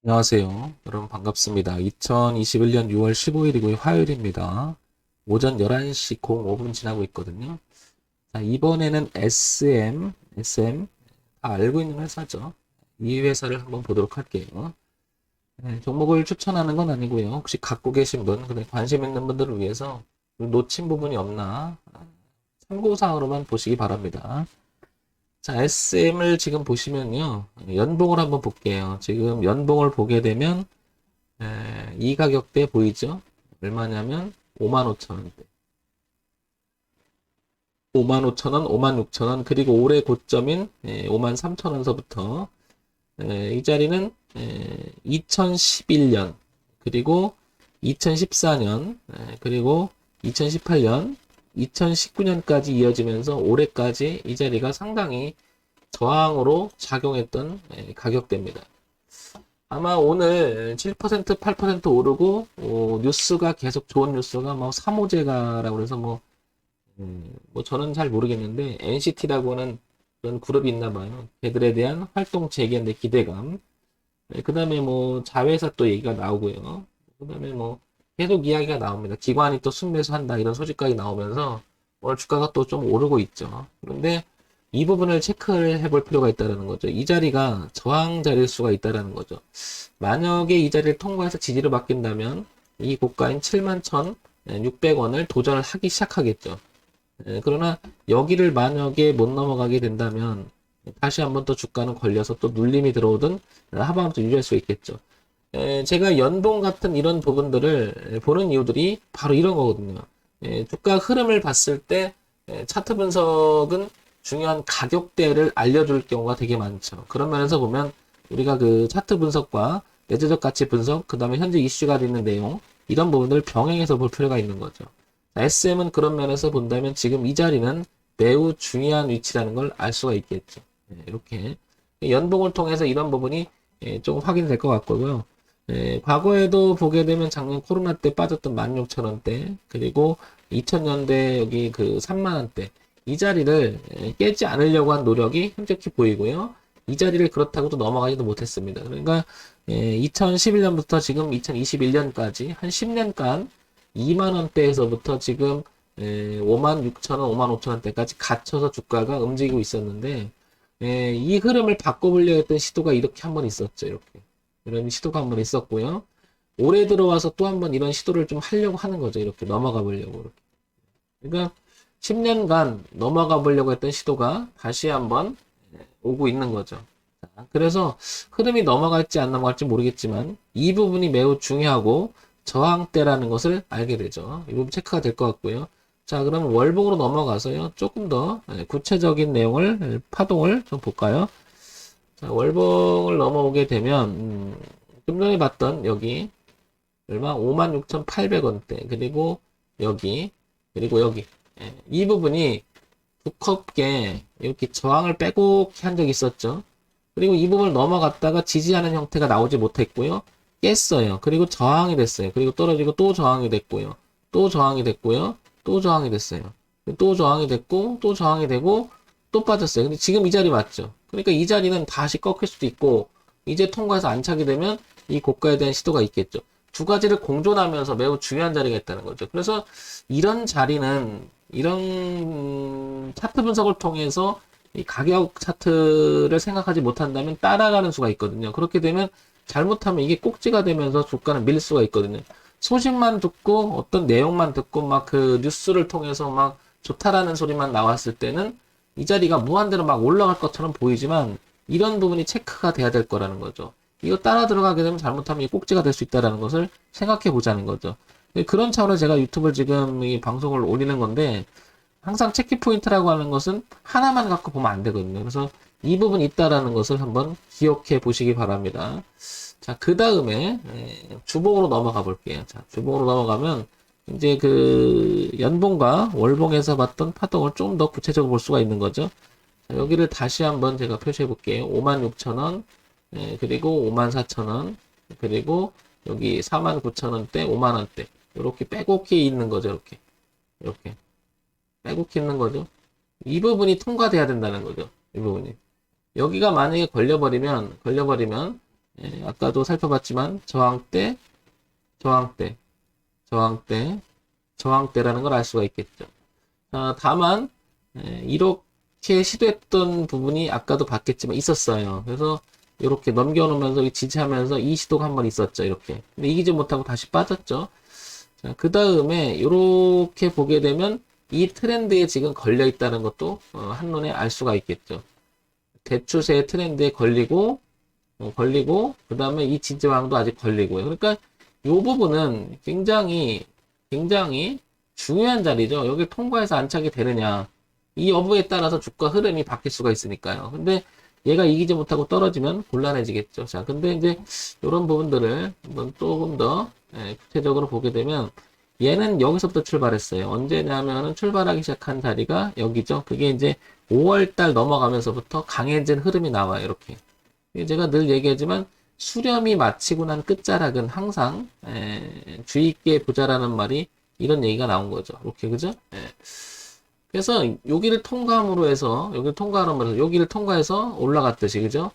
안녕하세요. 여러분 반갑습니다. 2021년 6월 15일이고요. 화요일입니다. 오전 11시 05분 지나고 있거든요. 자, 이번에는 SM 다 알고 있는 회사죠. 이 회사를 한번 보도록 할게요. 네, 종목을 추천하는 건 아니고요. 혹시 갖고 계신 분, 근데 관심 있는 분들을 위해서 놓친 부분이 없나 참고사항으로만 보시기 바랍니다. 자, SM을 지금 보시면요. 연봉을 한번 볼게요. 지금 연봉을 보게 되면 이 가격대 보이죠? 얼마냐면 55,000원대. 55,000원, 56,000원, 그리고 올해 고점인 53,000원서부터 이 자리는 2011년, 그리고 2014년, 그리고 2018년, 2019년까지 이어지면서 올해까지 이 자리가 상당히 저항으로 작용했던 가격대입니다. 아마 오늘 7%, 8% 오르고 뉴스가 계속 좋은 뉴스가 뭐 3호제가라고 해서 뭐 저는 잘 모르겠는데 NCT라고는 그런 그룹이 있나 봐요. 걔들에 대한 활동 재개인데 기대감. 그 다음에 뭐 자회사 또 얘기가 나오고요. 그 다음에 뭐 계속 이야기가 나옵니다. 기관이 또 순매수한다 이런 소식까지 나오면서 오늘 주가가 또 좀 오르고 있죠. 그런데 이 부분을 체크를 해볼 필요가 있다는 거죠. 이 자리가 저항 자리일 수가 있다는 거죠. 만약에 이 자리를 통과해서 지지를 받긴다면 이 고가인 71,600원을 도전을 하기 시작하겠죠. 그러나 여기를 만약에 못 넘어가게 된다면 다시 한번 또 주가는 걸려서 또 눌림이 들어오든 하방도 유지할 수 있겠죠. 제가 연봉 같은 이런 부분들을 보는 이유들이 바로 이런 거거든요. 주가 흐름을 봤을 때 차트 분석은 중요한 가격대를 알려줄 경우가 되게 많죠. 그런 면에서 보면 우리가 그 차트 분석과 내재적 가치 분석, 그 다음에 현재 이슈가 되는 내용, 이런 부분들을 병행해서 볼 필요가 있는 거죠. SM은 그런 면에서 본다면 지금 이 자리는 매우 중요한 위치라는 걸 알 수가 있겠죠. 이렇게 연봉을 통해서 이런 부분이 조금 확인될 것 같고요. 과거에도 보게 되면 작년 코로나 때 빠졌던 16,000원대, 그리고 2000년대 여기 그 3만원대, 이 자리를 깨지 않으려고 한 노력이 흠쩍히 보이고요. 이 자리를 그렇다고 또 넘어가지도 못했습니다. 그러니까 2011년부터 지금 2021년까지 한 10년간 2만원대에서부터 지금 56,000원, 55,000원대까지 갇혀서 주가가 움직이고 있었는데 이 흐름을 바꿔보려 했던 시도가 이렇게 한번 있었죠. 이렇게. 이런 시도가 한번 있었고요. 올해 들어와서 또 한번 이런 시도를 좀 하려고 하는 거죠. 이렇게 넘어가 보려고. 이렇게. 그러니까 10년간 넘어가 보려고 했던 시도가 다시 한번 오고 있는 거죠. 그래서 흐름이 넘어갈지 안 넘어갈지 모르겠지만 이 부분이 매우 중요하고 저항대라는 것을 알게 되죠. 이 부분 체크가 될 것 같고요. 자, 그럼 월봉으로 넘어가서요. 조금 더 구체적인 내용을, 파동을 좀 볼까요? 자, 월봉을 넘어오게 되면, 좀 전에 봤던 여기, 얼마? 56,800원대. 그리고 여기, 그리고 여기. 이 부분이 두껍게 이렇게 저항을 빼곡히 한 적이 있었죠. 그리고 이 부분을 넘어갔다가 지지하는 형태가 나오지 못했고요. 깼어요. 그리고 저항이 됐어요. 그리고 떨어지고 또 저항이 됐고요. 또 저항이 됐고요. 또 저항이 됐어요. 또 저항이 됐고, 또 저항이 되고, 또 빠졌어요. 근데 지금 이 자리 맞죠? 그러니까 이 자리는 다시 꺾일 수도 있고, 이제 통과해서 안 차게 되면 이 고가에 대한 시도가 있겠죠. 두 가지를 공존하면서 매우 중요한 자리가 있다는 거죠. 그래서 이런 자리는, 이런 차트 분석을 통해서 이 가격 차트를 생각하지 못한다면 따라가는 수가 있거든요. 그렇게 되면 잘못하면 이게 꼭지가 되면서 주가는 밀 수가 있거든요. 소식만 듣고 어떤 내용만 듣고 막 그 뉴스를 통해서 막 좋다라는 소리만 나왔을 때는 이 자리가 무한대로 막 올라갈 것처럼 보이지만 이런 부분이 체크가 돼야 될 거라는 거죠. 이거 따라 들어가게 되면 잘못하면 이 꼭지가 될 수 있다라는 것을 생각해 보자는 거죠. 그런 차원에서 제가 유튜브를 지금 이 방송을 올리는 건데 항상 체크 포인트라고 하는 것은 하나만 갖고 보면 안 되거든요. 그래서 이 부분이 있다라는 것을 한번 기억해 보시기 바랍니다. 자, 그 다음에 주봉으로 넘어가 볼게요. 자, 주봉으로 넘어가면 이제 그 연봉과 월봉에서 봤던 파동을 좀 더 구체적으로 볼 수가 있는 거죠. 자, 여기를 다시 한번 제가 표시해 볼게요. 56,000원, 그리고 54,000원, 그리고 여기 49,000원대, 5만원대. 이렇게 빼곡히 있는 거죠. 이렇게. 이렇게. 빼곡히 있는 거죠. 이 부분이 통과돼야 된다는 거죠. 이 부분이. 여기가 만약에 걸려버리면 아까도 살펴봤지만 저항대, 저항대, 저항대, 저항대라는 걸 알 수가 있겠죠. 다만 이렇게 시도했던 부분이 아까도 봤겠지만 있었어요. 그래서 이렇게 넘겨놓으면서 지지하면서 이 시도가 한 번 있었죠. 이렇게. 근데 이기지 못하고 다시 빠졌죠. 자, 그 다음에 이렇게 보게 되면 이 트렌드에 지금 걸려 있다는 것도 한눈에 알 수가 있겠죠. 대추세 트렌드에 걸리고 그 다음에 이 지지저항도 아직 걸리고요. 그러니까 이 부분은 굉장히 중요한 자리죠. 여기 통과해서 안착이 되느냐 이 여부에 따라서 주가 흐름이 바뀔 수가 있으니까요. 근데 얘가 이기지 못하고 떨어지면 곤란해지겠죠. 자, 근데 이제 이런 부분들을 한번 조금 더 구체적으로 보게 되면 얘는 여기서부터 출발했어요. 언제냐면은 출발하기 시작한 자리가 여기죠. 그게 이제 5월달 넘어가면서부터 강해진 흐름이 나와요. 이렇게. 제가 늘 얘기하지만 수렴이 마치고 난 끝자락은 항상 주의 있게 보자라는 말이 이런 얘기가 나온 거죠. 이렇게 그죠? 그래서 여기를 통과함으로 해서 여기를 통과해서 올라갔듯이 그죠?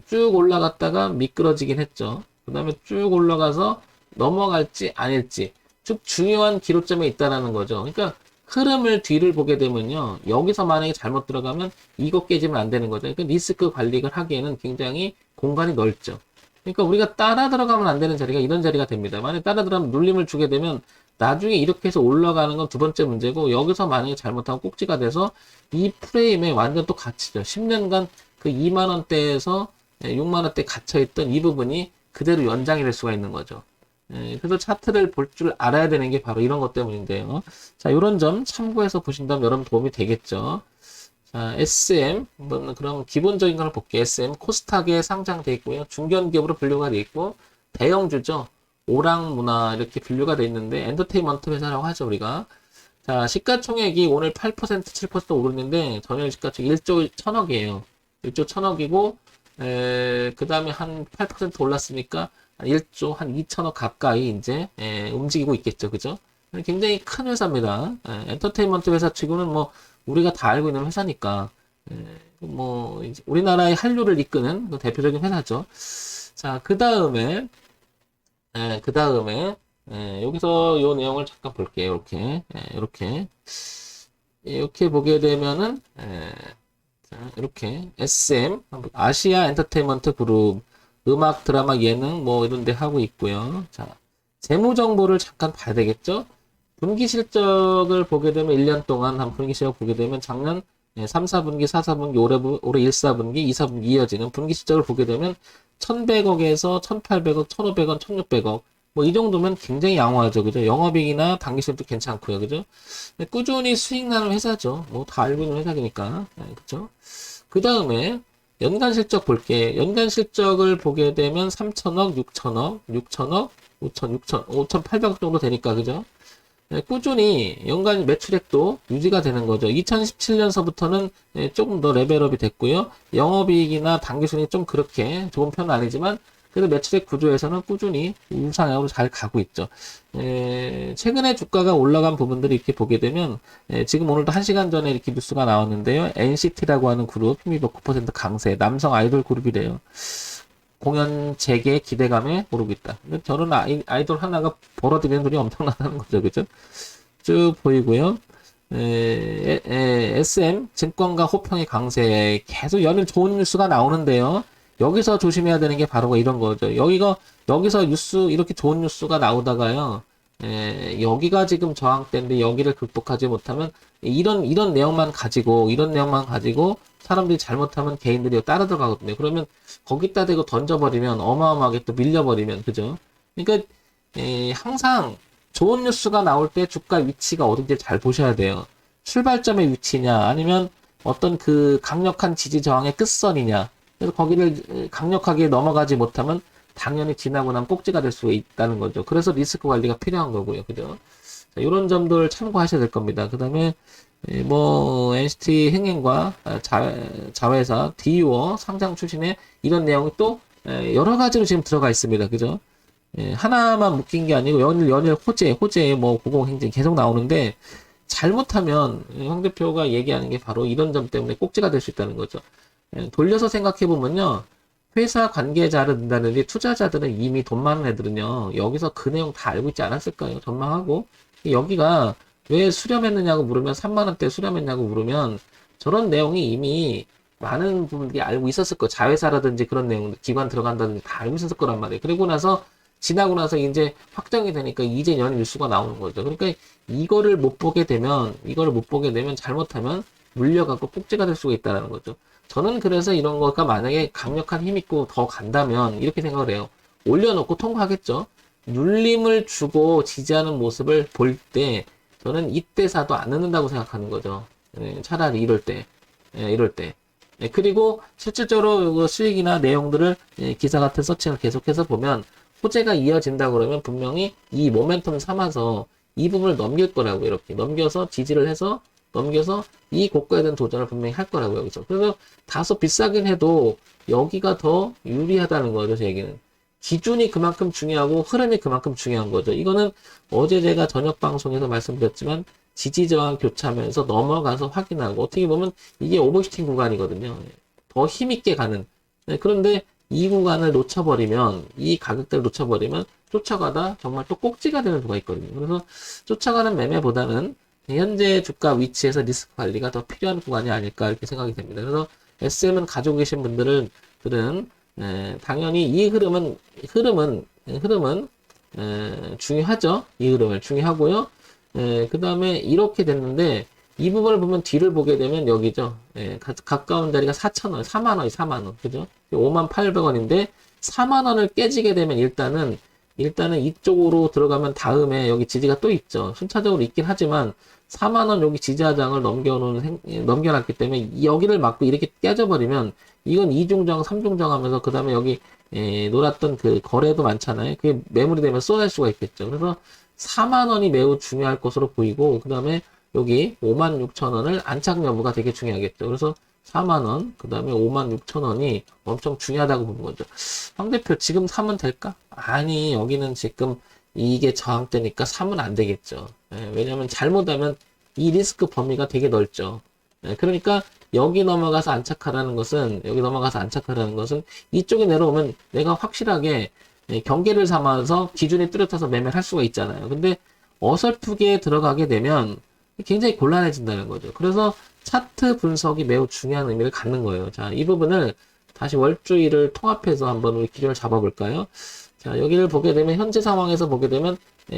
쭉 올라갔다가 미끄러지긴 했죠. 그 다음에 쭉 올라가서 넘어갈지 아닐지 쭉 중요한 기로점에 있다라는 거죠. 그러니까 흐름을 뒤를 보게 되면요. 여기서 만약에 잘못 들어가면 이거 깨지면 안 되는 거죠. 그러니까 리스크 관리를 하기에는 굉장히 공간이 넓죠. 그러니까 우리가 따라 들어가면 안 되는 자리가 이런 자리가 됩니다. 만약에 따라 들어가면 눌림을 주게 되면 나중에 이렇게 해서 올라가는 건 두 번째 문제고 여기서 만약에 잘못하면 꼭지가 돼서 이 프레임에 완전 또 갇히죠. 10년간 그 2만원대에서 6만원대 갇혀있던 이 부분이 그대로 연장이 될 수가 있는 거죠. 그래서 차트를 볼 줄 알아야 되는 게 바로 이런 것 때문인데요. 자, 이런 점 참고해서 보신다면 여러분 도움이 되겠죠. 자, SM, 한번 그럼 기본적인 걸 볼게요. SM, 코스닥에 상장되어 있고요. 중견기업으로 분류가 되어 있고, 대형주죠. 오랑문화 이렇게 분류가 되어 있는데, 엔터테인먼트 회사라고 하죠, 우리가. 자, 시가총액이 오늘 8%, 7% 오르는데, 전일 시가총액 1조 1000억이에요. 1조 1000억이고, 그 다음에 한 8% 올랐으니까, 1조 한 2천억 가까이 이제 움직이고 있겠죠. 그죠? 굉장히 큰 회사입니다. 엔터테인먼트 회사 치고는 뭐 우리가 다 알고 있는 회사니까 뭐 이제 우리나라의 한류를 이끄는 대표적인 회사죠. 자, 그 다음에 여기서 요 내용을 잠깐 볼게요. 이렇게 보게 되면은 자, 이렇게 SM 아시아 엔터테인먼트 그룹 음악, 드라마, 예능 뭐 이런 데 하고 있고요. 자, 재무 정보를 잠깐 봐야 되겠죠? 분기 실적을 보게 되면 1년 동안 한 분기 실적 보게 되면 작년 3, 4분기, 4, 4분기, 올해 1, 4분기, 2, 4분기 이어지는 분기 실적을 보게 되면 1,100억에서 1,800억, 1,500억, 1,600억 뭐 이 정도면 굉장히 양호하죠. 그죠? 영업이익이나 당기실도 괜찮고요. 그죠? 꾸준히 수익 나는 회사죠. 뭐 다 알고 있는 회사니까. 그죠? 그 다음에 연간 실적 볼게. 연간 실적을 보게 되면 3천억, 6천억, 6천억, 5천, 6천, 5,800억 정도 되니까, 그죠? 꾸준히 연간 매출액도 유지가 되는 거죠. 2017년서부터는 조금 더 레벨업이 됐고요. 영업이익이나 당기순이 좀 그렇게 좋은 편은 아니지만, 그래도 매출액 구조에서는 꾸준히 우상향으로 잘 가고 있죠. 최근에 주가가 올라간 부분들을 이렇게 보게 되면, 지금 오늘도 1시간 전에 이렇게 뉴스가 나왔는데요. NCT라고 하는 그룹, 힘입어 9% 강세, 남성 아이돌 그룹이래요. 공연 재개 기대감에 오르고 있다. 저는 아이돌 하나가 벌어들이는 돈이 엄청나다는 거죠. 그죠? 쭉 보이고요. SM, 증권가 호평의 강세, 계속 연일 좋은 뉴스가 나오는데요. 여기서 조심해야 되는 게 바로 이런 거죠. 여기서 뉴스, 이렇게 좋은 뉴스가 나오다가요, 여기가 지금 저항대인데 여기를 극복하지 못하면, 이런 내용만 가지고, 사람들이 잘못하면 개인들이 따라 들어가거든요. 그러면 거기다 대고 던져버리면 어마어마하게 또 밀려버리면, 그죠? 그러니까, 항상 좋은 뉴스가 나올 때 주가 위치가 어딘지 잘 보셔야 돼요. 출발점의 위치냐, 아니면 어떤 그 강력한 지지 저항의 끝선이냐, 그래서 거기를 강력하게 넘어가지 못하면 당연히 지나고 나면 꼭지가 될 수 있다는 거죠. 그래서 리스크 관리가 필요한 거고요. 그죠? 자, 이런 점들 참고하셔야 될 겁니다. 그 다음에, 뭐, NCT 흥행과 자회사, 디유어 상장 출신의 이런 내용이 또 여러 가지로 지금 들어가 있습니다. 그죠? 하나만 묶인 게 아니고 연일 호재, 뭐, 고공행진 계속 나오는데 잘못하면 황 대표가 얘기하는 게 바로 이런 점 때문에 꼭지가 될 수 있다는 거죠. 돌려서 생각해 보면요. 회사 관계자라든지 투자자들은 이미 돈 많은 애들은요, 여기서 그 내용 다 알고 있지 않았을까요? 전망하고. 여기가 왜 수렴했느냐고 물으면, 3만 원대 수렴했냐고 물으면, 저런 내용이 이미 많은 분들이 알고 있었을 거예요. 자회사라든지 그런 내용, 기관 들어간다든지 다 알고 있었을 거란 말이에요. 그리고 나서, 지나고 나서 이제 확정이 되니까 이제 연 뉴스가 나오는 거죠. 그러니까 이거를 못 보게 되면, 잘못하면 물려갖고 꼭지가 될 수가 있다는 거죠. 저는 그래서 이런 거가 만약에 강력한 힘 있고 더 간다면 이렇게 생각을 해요. 올려놓고 통과하겠죠. 눌림을 주고 지지하는 모습을 볼 때 저는 이때 사도 안 넣는다고 생각하는 거죠. 차라리 이럴 때. 이럴 때. 그리고 실질적으로 수익이나 내용들을 기사 같은 서칭을 계속해서 보면 호재가 이어진다 그러면 분명히 이 모멘텀 삼아서 이 부분을 넘길 거라고 이렇게 넘겨서 지지를 해서 넘겨서 이 고가에 대한 도전을 분명히 할 거라고 여기서. 그래서 다소 비싸긴 해도 여기가 더 유리하다는 거죠, 제 얘기는. 기준이 그만큼 중요하고 흐름이 그만큼 중요한 거죠. 이거는 어제 제가 저녁 방송에서 말씀드렸지만 지지저항 교차하면서 넘어가서 확인하고 어떻게 보면 이게 오버슈팅 구간이거든요. 더 힘있게 가는. 그런데 이 구간을 놓쳐버리면 이 가격대를 놓쳐버리면 쫓아가다 정말 또 꼭지가 되는 수가 있거든요. 그래서 쫓아가는 매매보다는 현재 주가 위치에서 리스크 관리가 더 필요한 구간이 아닐까 이렇게 생각이 됩니다. 그래서 SM은 가지고 계신 분들은 당연히 이 흐름은 중요하죠. 이 흐름을 중요하고요. 그 다음에 이렇게 됐는데 이 부분을 보면 뒤를 보게 되면 여기죠. 가까운 자리가 4,000원, 4만원, 4만원. 그죠? 58,800원인데 4만원을 깨지게 되면 일단은 이쪽으로 들어가면 다음에 여기 지지가 또 있죠. 순차적으로 있긴 하지만 4만원 여기 지지하장을 넘겨놨기 때문에 여기를 맞고 이렇게 깨져버리면 이건 2중정, 3중정 하면서 그 다음에 여기 놀았던 그 거래도 많잖아요. 그게 매물이 되면 쏟아질 수가 있겠죠. 그래서 4만원이 매우 중요할 것으로 보이고 그 다음에 여기 56,000원을 안착 여부가 되게 중요하겠죠. 그래서 4만원, 그 다음에 56,000원이 엄청 중요하다고 보는 거죠. 황 대표 지금 사면 될까? 아니, 여기는 지금 이게 저항대니까 사면 안 되겠죠. 왜냐면 잘못하면 이 리스크 범위가 되게 넓죠. 그러니까 여기 넘어가서 안착하라는 것은 이쪽에 내려오면 내가 확실하게 경계를 삼아서 기준이 뚜렷해서 매매를 할 수가 있잖아요. 근데 어설프게 들어가게 되면 굉장히 곤란해진다는 거죠. 그래서 차트 분석이 매우 중요한 의미를 갖는 거예요. 자, 이 부분을 다시 월주일을 통합해서 한번 우리 기준을 잡아볼까요? 자, 여기를 보게 되면 현재 상황에서 보게 되면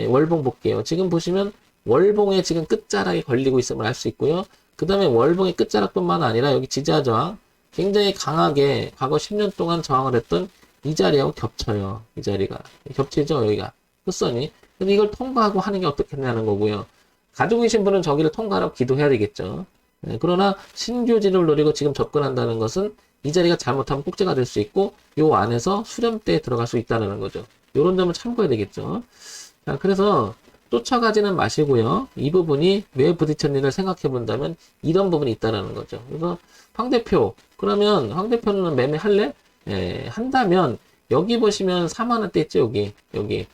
월봉 볼게요. 지금 보시면 월봉에 지금 끝자락이 걸리고 있음을 알 수 있고요. 그 다음에 월봉의 끝자락뿐만 아니라 여기 지지하 저항 굉장히 강하게 과거 10년 동안 저항을 했던 이 자리하고 겹쳐요. 이 자리가 겹치죠. 여기가 끝선이. 근데 이걸 통과하고 하는 게 어떻겠냐는 거고요. 가지고 계신 분은 저기를 통과하라고 기도해야 되겠죠. 그러나 신규지를 노리고 지금 접근한다는 것은 이 자리가 잘못하면 꼭지가 될 수 있고 요 안에서 수렴대에 들어갈 수 있다는 거죠. 요런 점을 참고해야 되겠죠. 자, 그래서 쫓아가지는 마시고요. 이 부분이 왜 부딪혔는지를 생각해 본다면 이런 부분이 있다는 거죠. 그래서 황 대표, 그러면 황 대표는 매매할래? 한다면 여기 보시면 4만원대 있죠. 여기.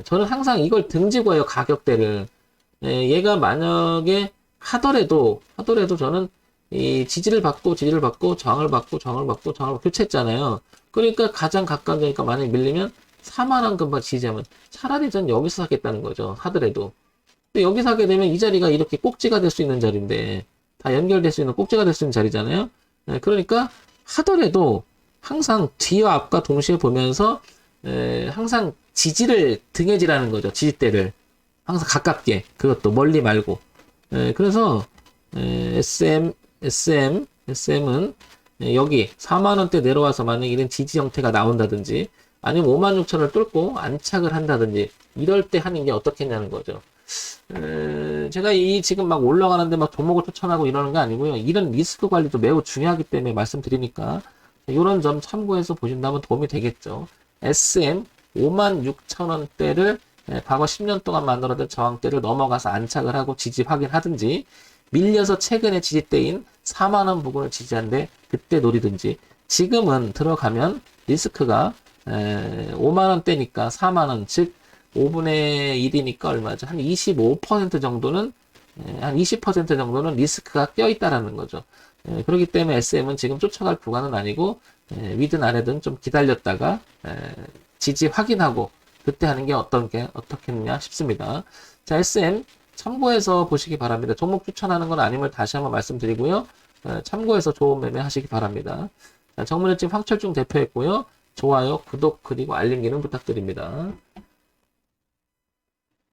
저는 항상 이걸 등지고 해요. 가격대를. 얘가 만약에 하더라도 저는 이 지지를 받고 저항을 받고 교체했잖아요. 그러니까 가장 가까운 데니까 만약에 밀리면 4만원 금방 지지하면 차라리 전 여기서 사겠다는 거죠. 하더라도. 근데 여기서 하게 되면 이 자리가 이렇게 꼭지가 될 수 있는 자리인데 다 연결될 수 있는 꼭지가 될 수 있는 자리잖아요. 그러니까 하더라도 항상 뒤와 앞과 동시에 보면서 항상 지지를 등해지라는 거죠. 지지대를 항상 가깝게, 그것도 멀리 말고. 그래서 SM은 여기 4만원대 내려와서 만약에 이런 지지 형태가 나온다든지 아니면 56,000원을 뚫고 안착을 한다든지 이럴 때 하는 게 어떻겠냐는 거죠. 제가 지금 막 올라가는데 막 종목을 추천하고 이러는 게 아니고요. 이런 리스크 관리도 매우 중요하기 때문에 말씀드리니까 이런 점 참고해서 보신다면 도움이 되겠죠. SM 56,000원대를 과거 10년 동안 만들어둔 저항대를 넘어가서 안착을 하고 지지 확인하든지 밀려서 최근에 지지대인 4만원 부분을 지지한데 그때 노리든지 지금은 들어가면 리스크가 5만원대니까 4만원 즉 5분의 1이니까 얼마죠? 한 25% 정도는 한 20% 정도는 리스크가 껴있다라는 거죠. 그렇기 때문에 SM은 지금 쫓아갈 구간은 아니고 위든 아래든 좀 기다렸다가 지지 확인하고 그때 하는 게 어떻겠느냐 싶습니다. 자, SM 참고해서 보시기 바랍니다. 종목 추천하는 건 아님을 다시 한번 말씀드리고요. 참고해서 좋은 매매 하시기 바랍니다. 자, 정문의집 황철중 대표였고요. 좋아요, 구독, 그리고 알림 기능 부탁드립니다.